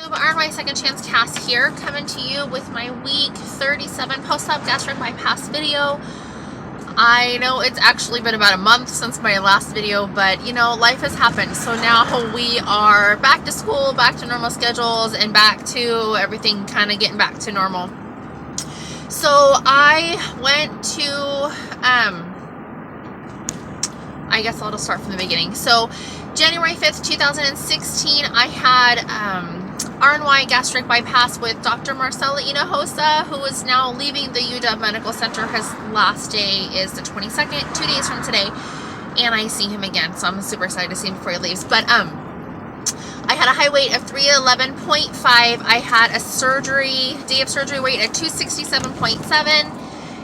Are my second chance cast here, coming to you with my week 37 post-op gastric bypass video. I know it's actually been about a month since my last video, but you know, life has happened. So now we are back to school, back to normal schedules, and back to everything kind of getting back to normal. So I went to, I guess I'll just start from the beginning. So January 5th, 2016, I had RNY gastric bypass with Dr. Marcela Hinojosa, who is now leaving the UW Medical Center. His last day is the 22nd, 2 days from today, and I see him again, so I'm super excited to see him before he leaves. But I had a high weight of 311.5. I had a day of surgery weight at 267.7.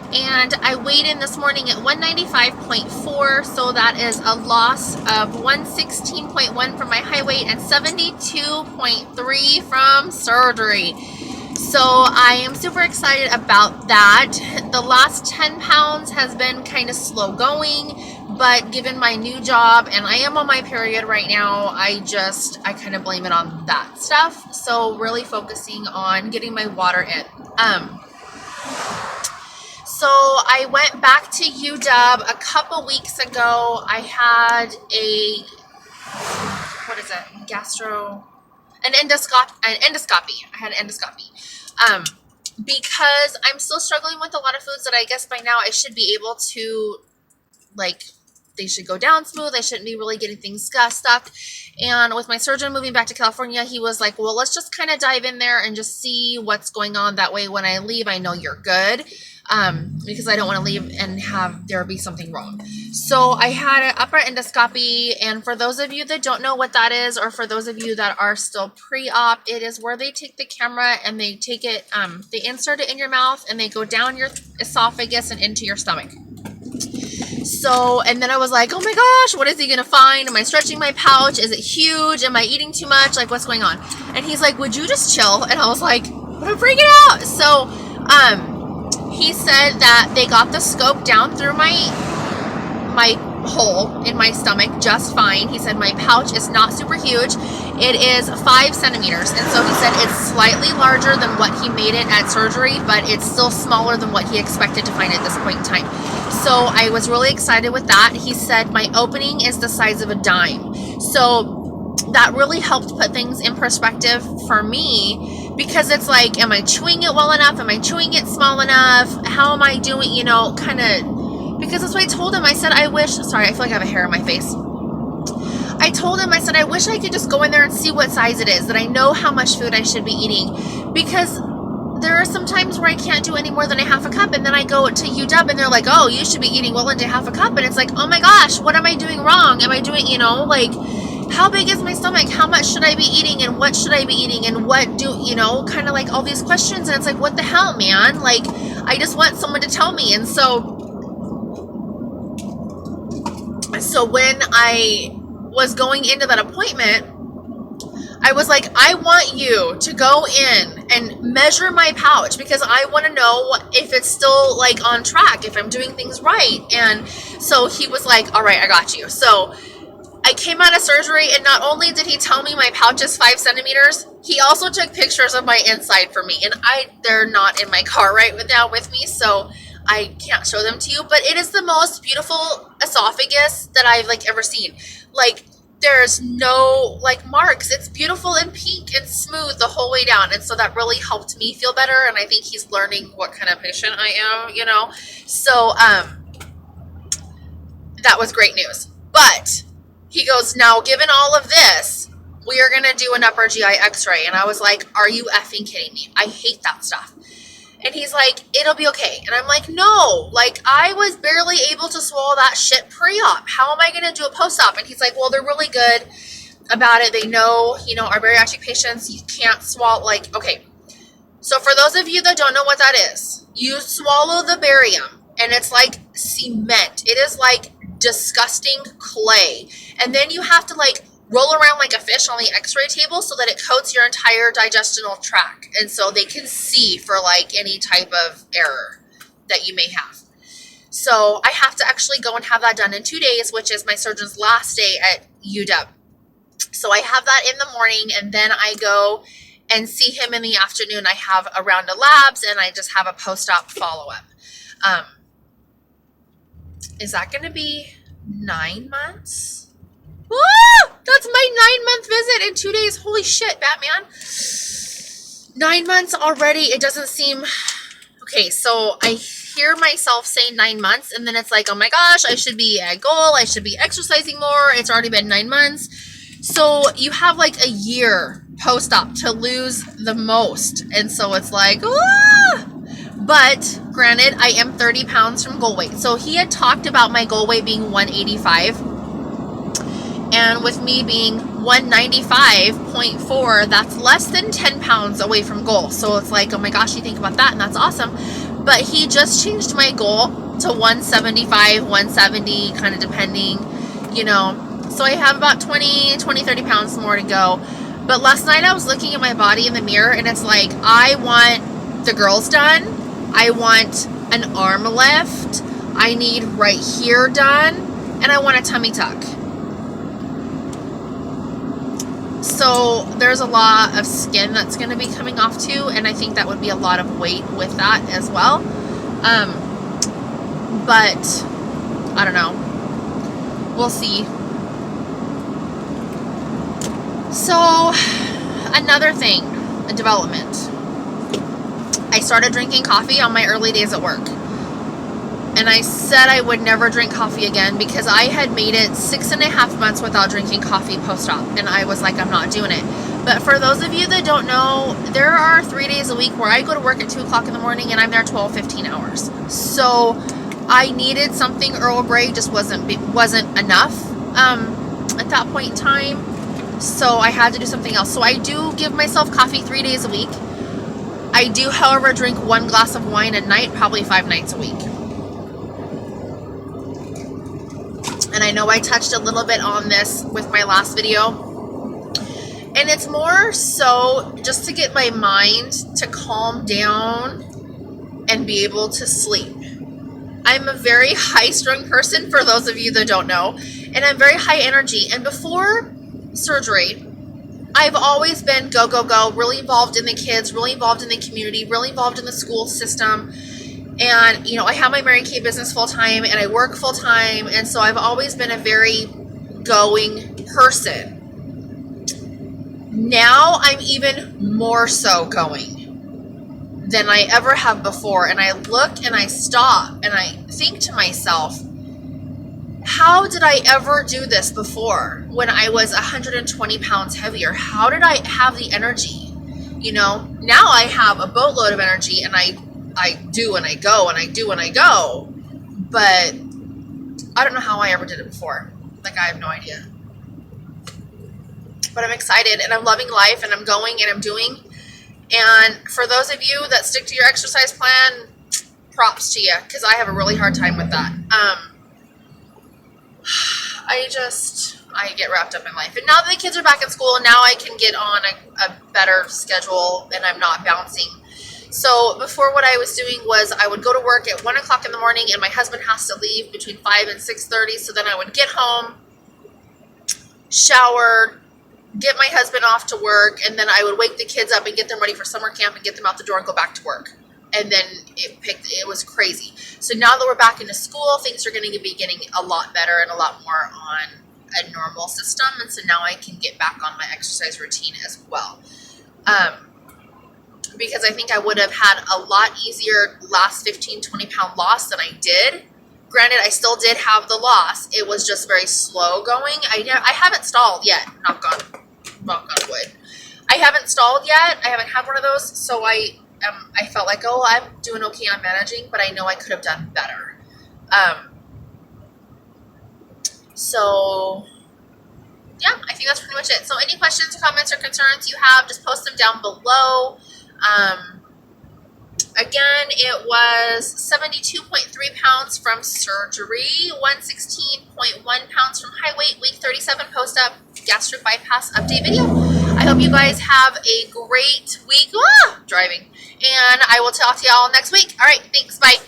And I weighed in this morning at 195.4, so that is a loss of 116.1 from my high weight and 72.3 from surgery. So I am super excited about that. The last 10 pounds has been kind of slow going, but given my new job and I am on my period right now, I kind of blame it on that stuff. So really focusing on getting my water in. So I went back to UW a couple weeks ago. I had an endoscopy. I had an endoscopy. Because I'm still struggling with a lot of foods that I guess by now I should be able to, they should go down smooth. I shouldn't be really getting things stuck. And with my surgeon moving back to California, he was like, well, let's just kind of dive in there and just see what's going on. That way, when I leave, I know you're good. Because I don't want to leave and have there be something wrong. So I had an upper endoscopy, and for those of you that don't know what that is, or for those of you that are still pre-op, it is where they take the camera and they take it, they insert it in your mouth and they go down your esophagus and into your stomach. So, and then I was like, oh my gosh, what is he going to find? Am I stretching my pouch? Is it huge? Am I eating too much? Like, what's going on? And he's like, would you just chill? And I was like, but I'm freaking out. So, he said that they got the scope down through my hole in my stomach just fine. He said my pouch is not super huge. It is 5 centimeters. And so he said it's slightly larger than what he made it at surgery, but it's still smaller than what he expected to find at this point in time. So I was really excited with that. He said my opening is the size of a dime. So that really helped put things in perspective for me, because it's like, am I chewing it well enough? Am I chewing it small enough? How am I doing, kind of, because that's what I told him. I said, I feel like I have a hair in my face. I told him, I said, I wish I could just go in there and see what size it is, that I know how much food I should be eating, because there are some times where I can't do any more than a half a cup, and then I go to UW and they're like, oh, you should be eating well into half a cup, and it's like, oh my gosh, what am I doing wrong? Am I doing, how big is my stomach? How much should I be eating? And what should I be eating? And what kind of like all these questions. And it's like, what the hell, man? Like, I just want someone to tell me. And so when I was going into that appointment, I was like, I want you to go in and measure my pouch, because I want to know if it's still like on track, if I'm doing things right. And so he was like, all right, I got you. So I came out of surgery, and not only did he tell me my pouch is 5 centimeters, he also took pictures of my inside for me. And they're not in my car right now with me, so I can't show them to you. But it is the most beautiful esophagus that I've ever seen. There's no marks. It's beautiful and pink and smooth the whole way down. And so that really helped me feel better. And I think he's learning what kind of patient I am, So that was great news. But he goes, now, given all of this, we are going to do an upper GI x-ray. And I was like, are you effing kidding me? I hate that stuff. And he's like, it'll be okay. And I'm like, no, I was barely able to swallow that shit pre-op. How am I going to do a post-op? And he's like, well, they're really good about it. They know, our bariatric patients, you can't swallow, okay. So for those of you that don't know what that is, you swallow the barium, and it's like cement. It is like disgusting clay. And then you have to roll around like a fish on the x-ray table so that it coats your entire digestional tract. And so they can see for any type of error that you may have. So I have to actually go and have that done in 2 days, which is my surgeon's last day at UW. So I have that in the morning, and then I go and see him in the afternoon. I have a round of labs and I just have a post-op follow-up. Is that going to be 9 months? Ah, that's my 9-month visit in 2 days. Holy shit, Batman. 9 months already. It doesn't seem... Okay, so I hear myself say 9 months, and then it's like, oh my gosh, I should be at goal. I should be exercising more. It's already been 9 months. So you have like a year post-op to lose the most. And so it's like, ah! But granted, I am 30 pounds from goal weight. So he had talked about my goal weight being 185. And with me being 195.4, that's less than 10 pounds away from goal. So it's like, oh my gosh, you think about that, and that's awesome. But he just changed my goal to 175, 170, kind of depending, you know. So I have about 20, 30 pounds more to go. But last night I was looking at my body in the mirror, and it's like, I want the girls done. I want an arm lift. I need right here done. And I want a tummy tuck. So there's a lot of skin that's going to be coming off too. And I think that would be a lot of weight with that as well. But I don't know. We'll see. So another thing, a development. I started drinking coffee on my early days at work. And I said I would never drink coffee again because I had made it 6.5 months without drinking coffee post-op. And I was like, I'm not doing it. But for those of you that don't know, there are 3 days a week where I go to work at 2 o'clock in the morning and I'm there 12, 15 hours. So I needed something. Earl Grey just wasn't enough at that point in time. So I had to do something else. So I do give myself coffee 3 days a week. I do, however, drink 1 glass of wine a night, probably 5 nights a week. And I know I touched a little bit on this with my last video. And it's more so just to get my mind to calm down and be able to sleep. I'm a very high-strung person, for those of you that don't know. And I'm very high energy. And before surgery, I've always been go, go, go, really involved in the kids, really involved in the community, really involved in the school system. And, you know, I have my Mary Kay business full-time and I work full-time. And so I've always been a very going person. Now I'm even more so going than I ever have before. And I look and I stop and I think to myself, how did I ever do this before when I was 120 pounds heavier? How did I have the energy? You know, now I have a boatload of energy and I do and I go and I do and I go. But I don't know how I ever did it before. Like, I have no idea. But I'm excited and I'm loving life and I'm going and I'm doing. And for those of you that stick to your exercise plan, props to you, because I have a really hard time with that. I get wrapped up in life. And now that the kids are back in school, now I can get on a better schedule and I'm not bouncing. So before, what I was doing was I would go to work at 1 o'clock in the morning and my husband has to leave between 5 and 6:30. So then I would get home, shower, get my husband off to work, and then I would wake the kids up and get them ready for summer camp and get them out the door and go back to work. And then it was crazy. So now that we're back into school, things are going to be getting a lot better and a lot more on a normal system. And so now I can get back on my exercise routine as well. Because I think I would have had a lot easier last 15, 20 pound loss than I did. Granted, I still did have the loss. It was just very slow going. I haven't stalled yet. Knock on wood. I haven't stalled yet. I haven't had one of those. So I felt like, oh, I'm doing okay on managing, but I know I could have done better. So yeah, I think that's pretty much it. So any questions, comments, or concerns you have, just post them down below. Again, it was 72.3 pounds from surgery, 116.1 pounds from high weight, week 37 post-up gastric bypass update video. I hope you guys have a great week driving, and I will talk to y'all next week. All right, thanks, bye.